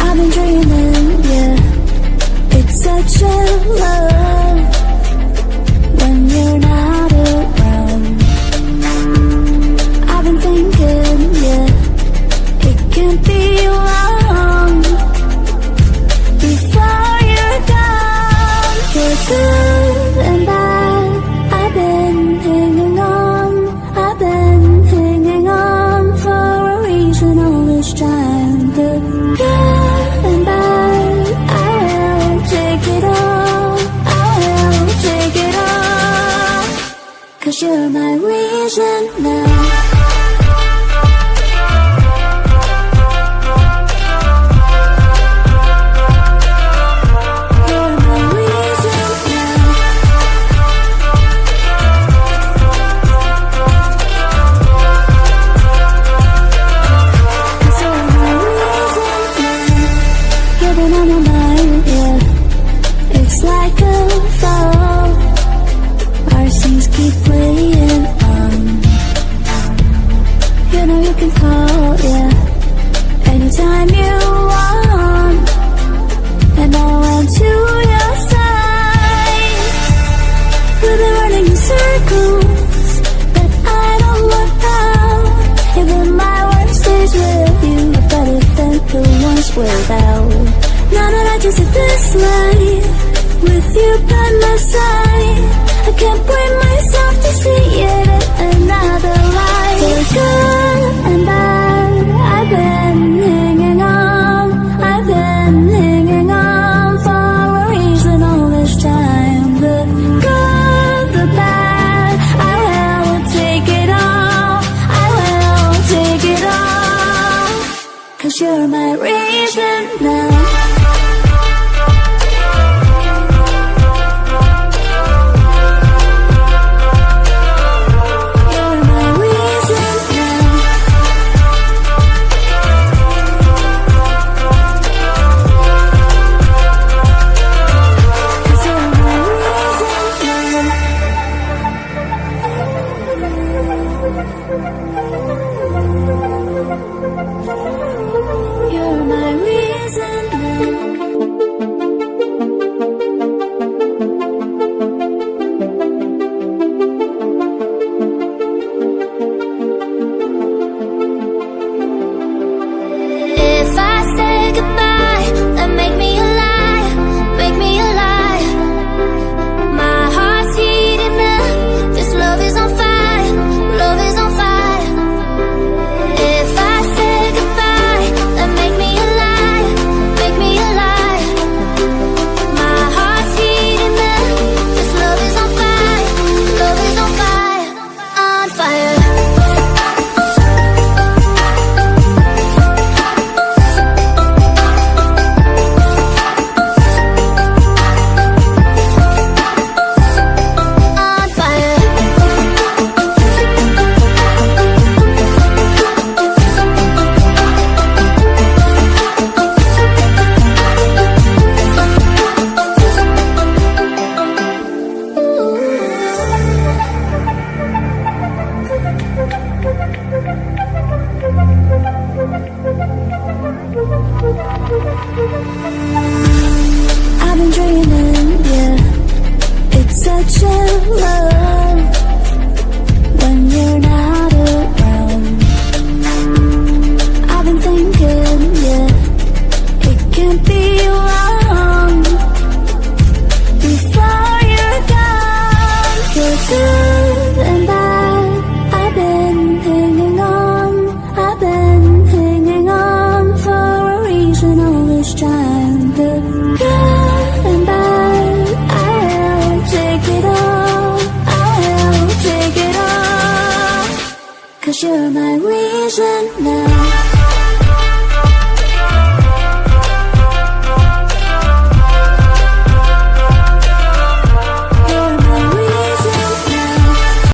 I've been dreaming, yeah. It's such a love when you're not around. I've been thinking, yeah, it can't be long before you're gone. For good and bad, I've been hanging on. I've been hanging on for a reason all this time. The good and bad, I will take it all. I will take it all. 'Cause you're my reason now. Anytime you want, and I went to your side. We've been running in circles, but I don't want out. Even my worst days with you are better than the ones without. Now that I just live this life with you by my side, I can't bring myself to see it in another life. For good and bad, I've been hanging on. I've been hanging on for a reason all this time. The good, the bad, I will take it all. I will take it all. 'Cause you're my reason now. You're my reason now. If I say goodbye, then make me alive, make me alive. My heart's heating up, this love is on fire, love is on fire. If I say goodbye, then make me alive, make me alive. My heart's heating up, this love is on fire, love is on fire, on fire. I've been dreaming, yeah. It's such a love when you're not around. I've been thinking, yeah, it can't be long before you're gone. For good and bad, I've been hanging on. I've been hanging on for a reason all this time. The good and bad, I will take it all. I will take it all. 'Cause you're my reason now.